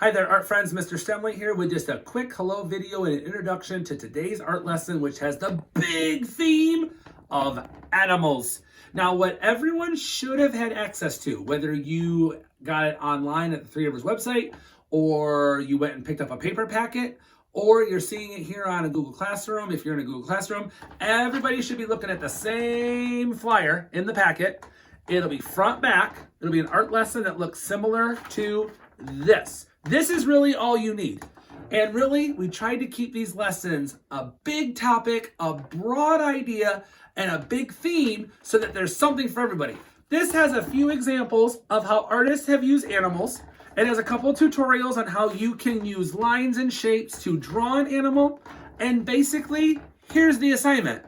Hi there, art friends. Mr. Stemley here with just a quick hello video and an introduction to today's art lesson, which has the big theme of animals. Now, what everyone should have had access to, whether you got it online at the Three Rivers website, or you went and picked up a paper packet, or you're seeing it here on a Google Classroom, if you're in a Google Classroom, everybody should be looking at the same flyer in the packet. It'll be front back. It'll be an art lesson that looks similar to this. This is really all you need. And really, we tried to keep these lessons a big topic, a broad idea, and a big theme so that there's something for everybody. This has a few examples of how artists have used animals. It has a couple of tutorials on how you can use lines and shapes to draw an animal. And basically, here's the assignment.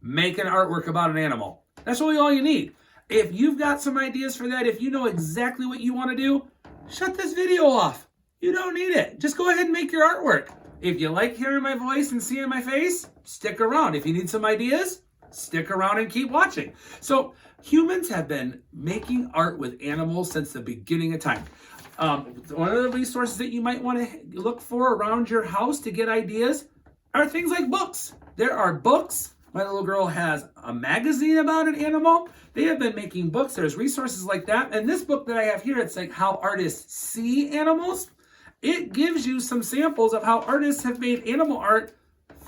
Make an artwork about an animal. That's really all you need. If you've got some ideas for that, if you know exactly what you want to do, shut this video off. You don't need it. Just go ahead and make your artwork. If you like hearing my voice and seeing my face, stick around. If you need some ideas, stick around and keep watching. So humans have been making art with animals since the beginning of time. One of the resources that you might want to look for around your house to get ideas are things like books. There are books. My little girl has a magazine about an animal. They have been making books. There's resources like that. And this book that I have here, it's like how artists see animals. It gives you some samples of how artists have made animal art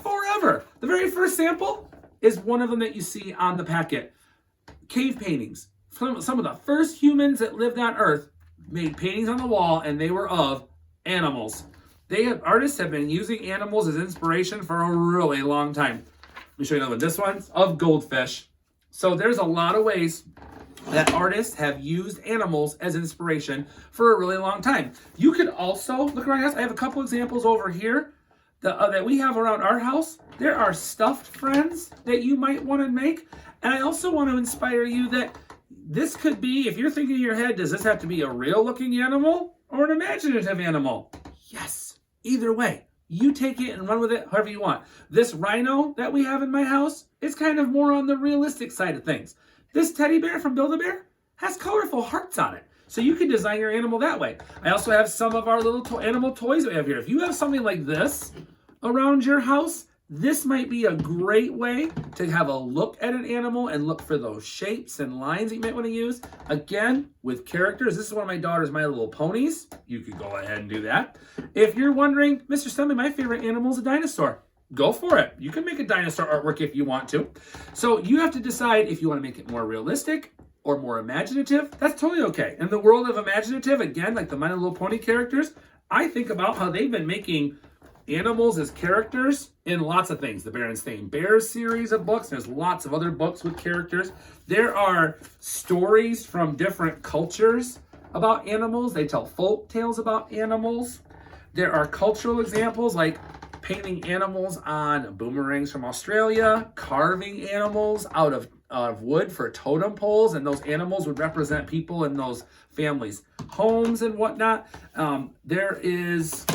forever. The very first sample is one of them that you see on the packet. Cave paintings. Some of the first humans that lived on Earth made paintings on the wall, and they were of animals. Artists have been using animals as inspiration for a really long time. Let me show you another one. This one's of goldfish. So there's a lot of ways that artists have used animals as inspiration for a really long time. You could also look around your house. I have a couple examples over here that we have around our house. There are stuffed friends that you might want to make. And I also want to inspire you that this could be, if you're thinking in your head, does this have to be a real looking animal or an imaginative animal? Yes, either way. You take it and run with it however you want. This rhino that we have in my house is kind of more on the realistic side of things. This teddy bear from Build-A-Bear has colorful hearts on it. So you can design your animal that way. I also have some of our little animal toys that we have here. If you have something like this around your house, this might be a great way to have a look at an animal and look for those shapes and lines that you might want to use. Again, with characters, this is one of my daughter's My Little Ponies. You could go ahead and do that. If you're wondering, Mr. Stemley, my favorite animal is a dinosaur. Go for it. You can make a dinosaur artwork if you want to. So you have to decide if you want to make it more realistic or more imaginative. That's totally okay. In the world of imaginative, again, like the My Little Pony characters, I think about how they've been making animals as characters in lots of things. The Berenstain Bears series of books. There's lots of other books with characters. There are stories from different cultures about animals. They tell folk tales about animals. There are cultural examples like painting animals on boomerangs from Australia, carving animals out of wood for totem poles, and those animals would represent people in those families' homes and whatnot. There is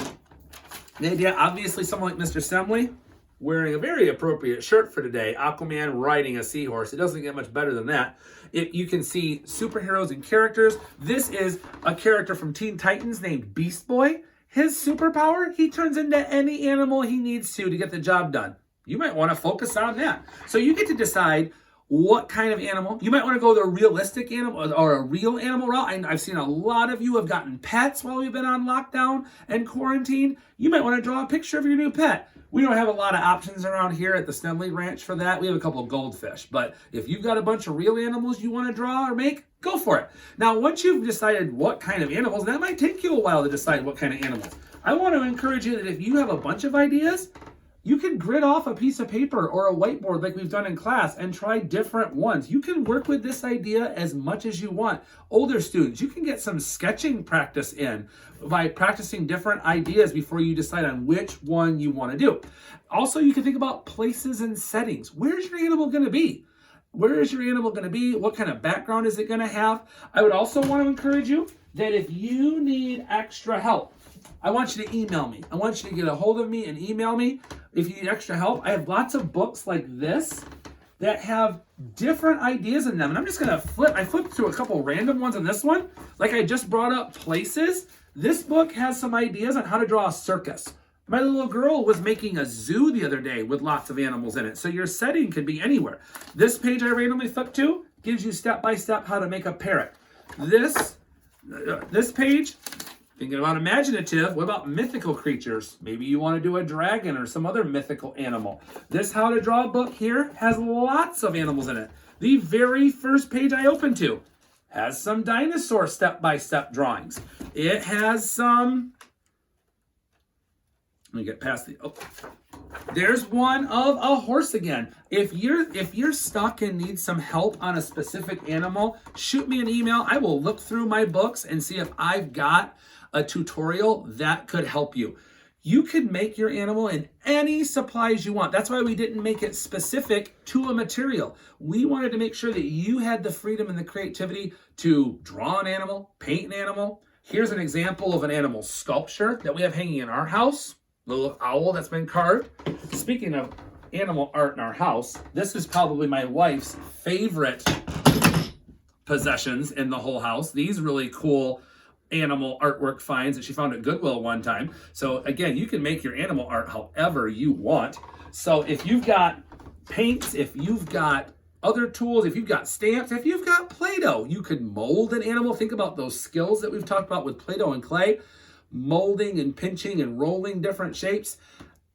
the idea, obviously, someone like Mr. Stemley wearing a very appropriate shirt for today, Aquaman riding a seahorse. It doesn't get much better than that. You can see superheroes and characters. This is a character from Teen Titans named Beast Boy. His superpower, he turns into any animal he needs to get the job done. You might want to focus on that. So you get to decide what kind of animal. You might want to go the realistic animal or a real animal route. And I've seen a lot of you have gotten pets while we've been on lockdown and quarantine. You might want to draw a picture of your new pet. We don't have a lot of options around here at the Stemley Ranch for that. We have a couple of goldfish. But if you've got a bunch of real animals you want to draw or make, go for it. Now, once you've decided what kind of animals, that might take you a while to decide what kind of animals. I want to encourage you that if you have a bunch of ideas, you can grid off a piece of paper or a whiteboard like we've done in class and try different ones. You can work with this idea as much as you want. Older students, you can get some sketching practice in by practicing different ideas before you decide on which one you want to do. Also, you can think about places and settings. Where's your animal going to be? Where is your animal going to be? What kind of background is it going to have? I would also want to encourage you that if you need extra help, I want you to email me. I want you to get a hold of me and email me if you need extra help. I have lots of books like this that have different ideas in them. And I'm just going to I flipped through a couple random ones on this one. Like I just brought up places. This book has some ideas on how to draw a circus. My little girl was making a zoo the other day with lots of animals in it, so your setting could be anywhere. This page I randomly flipped to gives you step-by-step how to make a parrot. This page, thinking about imaginative, what about mythical creatures? Maybe you want to do a dragon or some other mythical animal. This how to draw book here has lots of animals in it. The very first page I opened to has some dinosaur step-by-step drawings. It has some, let me get past the, oh, there's one of a horse again. If you're stuck and need some help on a specific animal, shoot me an email. I will look through my books and see if I've got a tutorial that could help you. You could make your animal in any supplies you want. That's why we didn't make it specific to a material. We wanted to make sure that you had the freedom and the creativity to draw an animal, paint an animal. Here's an example of an animal sculpture that we have hanging in our house. Little owl that's been carved. Speaking of animal art in our house, this is probably my wife's favorite possessions in the whole house. These really cool animal artwork finds that she found at Goodwill one time. So again, you can make your animal art however you want. So if you've got paints, if you've got other tools, if you've got stamps, if you've got Play-Doh, you could mold an animal. Think about those skills that we've talked about with Play-Doh and clay, molding and pinching and rolling different shapes.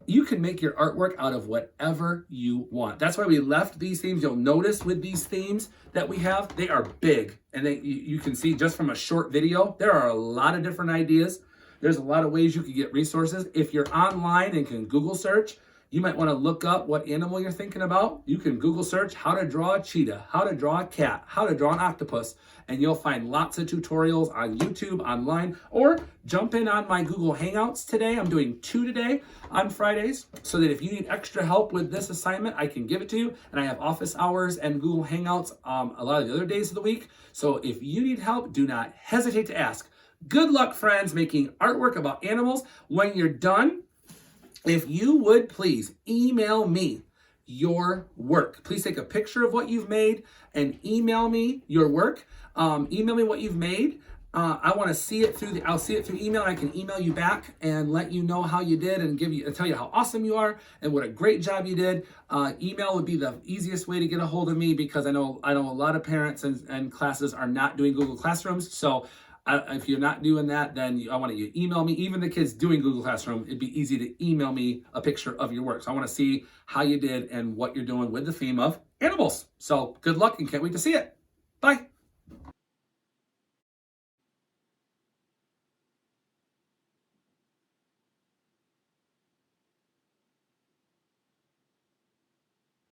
You can make your artwork out of whatever you want. That's why we left these themes. You'll notice with these themes that we have, they are big. And you can see just from a short video, there are a lot of different ideas. There's a lot of ways you can get resources. If you're online and can Google search, you might want to look up what animal you're thinking about. You can Google search how to draw a cheetah, how to draw a cat, how to draw an octopus, and you'll find lots of tutorials on YouTube, online, or jump in on my Google Hangouts today. I'm doing 2 today on Fridays, so that if you need extra help with this assignment, I can give it to you. And I have office hours and Google Hangouts a lot of the other days of the week. So if you need help, do not hesitate to ask. Good luck, friends, making artwork about animals. When you're done, if you would please email me your work. Please take a picture of what you've made and email me your work. Email me what you've made. I want to see it through I'll see it through email. And I can email you back and let you know how you did and tell you how awesome you are and what a great job you did. Email would be the easiest way to get a hold of me, because I know a lot of parents and classes are not doing Google Classrooms. So if you're not doing that, then I want you to email me. Even the kids doing Google Classroom, it'd be easy to email me a picture of your work. So I want to see how you did and what you're doing with the theme of animals. So good luck and can't wait to see it. Bye.